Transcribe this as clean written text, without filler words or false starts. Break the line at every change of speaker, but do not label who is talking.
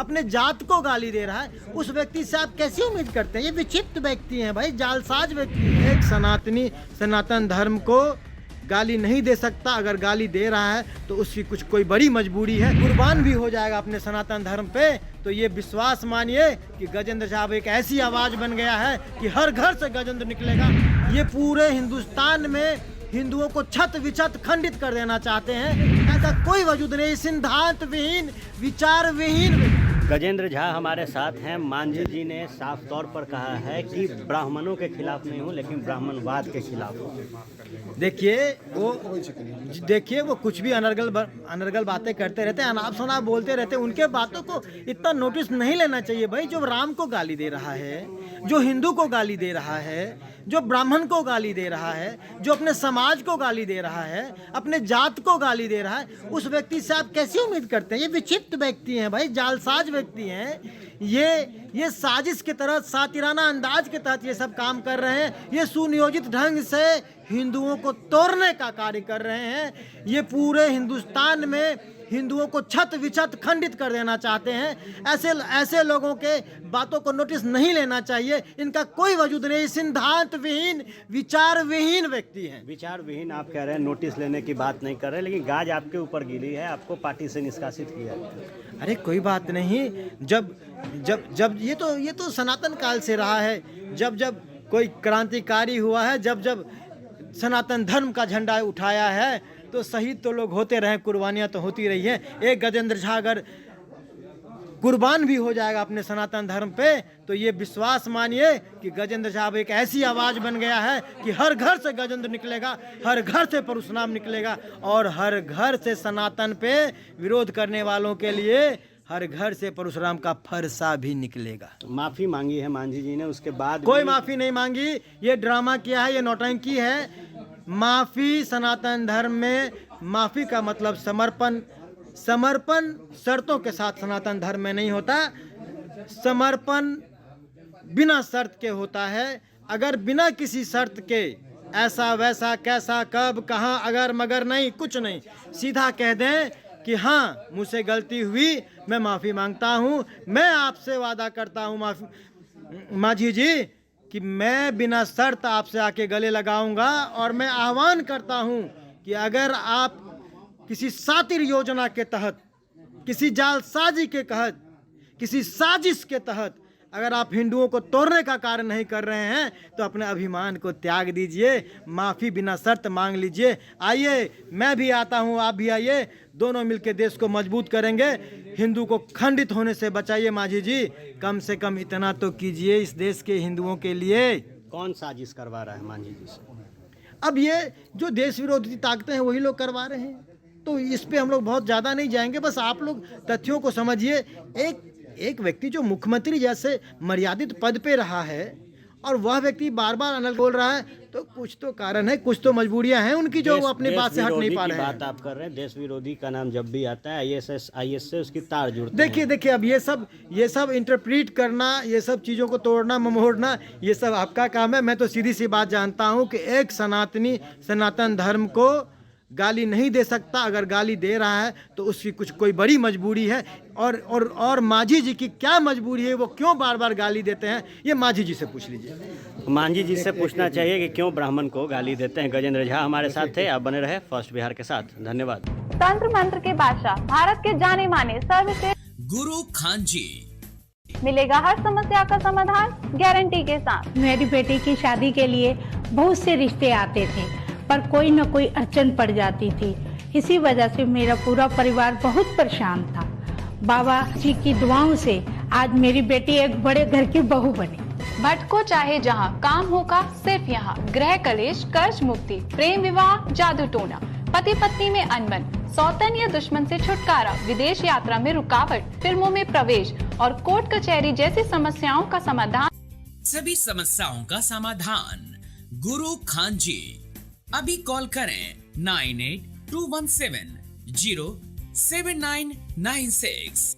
अपने जात को गाली दे रहा है, उस व्यक्ति से आप कैसी उम्मीद करते हैं? ये विचित्र व्यक्ति हैं भाई, जालसाज व्यक्ति हैं। एक सनातनी सनातन धर्म को गाली नहीं दे सकता, अगर गाली दे रहा है तो उसकी कुछ कोई बड़ी मजबूरी है, कुर्बान भी हो जाएगा अपने सनातन धर्म पे। तो ये विश्वास मानिए कि गजेंद्र साहब एक ऐसी आवाज बन गया है कि हर घर से गजेंद्र निकलेगा। ये पूरे हिंदुस्तान में हिंदुओं को छत विछत खंडित कर देना चाहते हैं। ऐसा कोई वजूद नहीं, सिद्धांत विहीन, विचार विहीन।
गजेंद्र झा हमारे साथ हैं। मांझी जी ने साफ तौर पर कहा है कि ब्राह्मणों के खिलाफ नहीं हूँ, लेकिन ब्राह्मणवाद के खिलाफ हूँ।
देखिए वो कुछ भी अनर्गल बातें करते रहते हैं, अनाप शनाप बोलते रहते हैं। उनके बातों को इतना नोटिस नहीं लेना चाहिए भाई। जो राम को गाली दे रहा है, जो हिंदू को गाली दे रहा है, जो ब्राह्मण को गाली दे रहा है, जो अपने समाज को गाली दे रहा है, अपने जात को गाली दे रहा है, उस व्यक्ति से आप कैसी उम्मीद करते हैं? ये विचित्र व्यक्ति हैं भाई, जालसाज व्यक्ति हैं। ये साजिश के तहत, सातिराना अंदाज के तहत ये सब काम कर रहे हैं। ये सुनियोजित ढंग से हिंदुओं को तोड़ने का कार्य कर रहे हैं। ये पूरे हिंदुस्तान में हिंदुओं को छत विछत खंडित कर देना चाहते हैं। ऐसे लोगों के बातों को नोटिस नहीं लेना चाहिए। इनका कोई वजूद नहीं, सिद्धांत विहीन, विचार विहीन व्यक्ति हैं।
विचार विहीन आप कह रहे हैं, नोटिस लेने की बात नहीं कर रहे, लेकिन गाज आपके ऊपर गिरी है, आपको पार्टी से निष्कासित किया है।
अरे कोई बात नहीं, जब ये तो सनातन काल से रहा है। जब कोई क्रांतिकारी हुआ है, जब सनातन धर्म का झंडा उठाया है, तो शहीद तो लोग होते रहे, कुर्बानियां तो होती रही हैं। एक गजेंद्र झा अगर कुर्बान भी हो जाएगा अपने सनातन धर्म पे, तो ये विश्वास मानिए कि गजेंद्र साहब एक ऐसी आवाज बन गया है कि हर घर से गजेंद्र निकलेगा, हर घर से परशुराम निकलेगा, और हर घर से सनातन पे विरोध करने वालों के लिए हर घर से परशुराम का फरसा भी निकलेगा।
माफी मांगी है मांझी जी ने, उसके बाद
कोई माफी नहीं मांगी। ये ड्रामा किया है, ये नौटंकी है। माफी सनातन धर्म में, माफी का मतलब समर्पण शर्तों के साथ सनातन धर्म में नहीं होता। समर्पण बिना शर्त के होता है। अगर बिना किसी शर्त के ऐसा वैसा कैसा कब कहाँ अगर मगर नहीं, कुछ नहीं, सीधा कह दें कि हाँ मुझसे गलती हुई, मैं माफ़ी मांगता हूँ, मैं आपसे वादा करता हूँ मांझी जी कि मैं बिना शर्त आपसे आके गले लगाऊंगा। और मैं आह्वान करता हूँ कि अगर आप किसी सातिर योजना के तहत, किसी जालसाजी के तहत, किसी साजिश के तहत अगर आप हिंदुओं को तोड़ने का कार्य नहीं कर रहे हैं, तो अपने अभिमान को त्याग दीजिए, माफ़ी बिना शर्त मांग लीजिए। आइए, मैं भी आता हूँ, आप भी आइए, दोनों मिलकर देश को मजबूत करेंगे। हिंदू को खंडित होने से बचाइए मांझी जी, कम से कम इतना तो कीजिए इस देश के हिंदुओं के लिए।
कौन साजिश करवा रहा है मांझी जी से?
अब ये जो देश विरोधी ताकतें हैं वही लोग करवा रहे हैं, तो इस पे हम लोग बहुत ज़्यादा नहीं जाएंगे। बस आप लोग तथ्यों को समझिए। एक व्यक्ति जो मुख्यमंत्री जैसे मर्यादित पद पे रहा है और वह व्यक्ति बार बार अनल बोल रहा है, तो कुछ तो कारण है, कुछ तो मजबूरियां हैं उनकी जो अपनी बात से हट नहीं पा रहे हैं।
बात आप कर रहे हैं, देश विरोधी का नाम जब भी आता है आईएसआईएस से उसकी तार जुड़ते हैं।
देखिए अब ये सब इंटरप्रीट करना, ये सब चीज़ों को तोड़ना ममोड़ना, ये सब आपका काम है। मैं तो सीधी सी बात जानता हूँ कि एक सनातनी सनातन धर्म को गाली नहीं दे सकता, अगर गाली दे रहा है तो उसकी कुछ कोई बड़ी मजबूरी है। और मांझी जी की क्या मजबूरी है, वो क्यों बार बार गाली देते हैं, ये मांझी जी से पूछ लीजिए।
मांझी जी से पूछना चाहिए कि क्यों ब्राह्मण को गाली देते हैं। गजेंद्र झा हमारे साथ थे, आप बने रहे फर्स्ट बिहार के साथ। धन्यवाद।
तंत्र मंत्र के बादशाह, भारत के जाने माने सर्वश्रेष्ठ गुरु खान जी, मिलेगा हर समस्या का समाधान गारंटी के साथ।
मेरी बेटी की शादी के लिए बहुत से रिश्ते आते थे, पर कोई न कोई अड़चन पड़ जाती थी। इसी वजह से मेरा पूरा परिवार बहुत परेशान था। बाबा जी की दुआओं से आज मेरी बेटी एक बड़े घर की बहू बनी।
भटको चाहे जहाँ, काम होगा सिर्फ यहाँ। गृह कलेश, कर्ज मुक्ति, प्रेम विवाह, जादू टोना, पति पत्नी में अनबन, सौतन या दुश्मन से छुटकारा, विदेश यात्रा में रुकावट, फिल्मों में प्रवेश और कोर्ट कचहरी जैसी समस्याओं का समाधान।
सभी समस्याओं का समाधान गुरु खान जी। अभी कॉल करें 9821707996।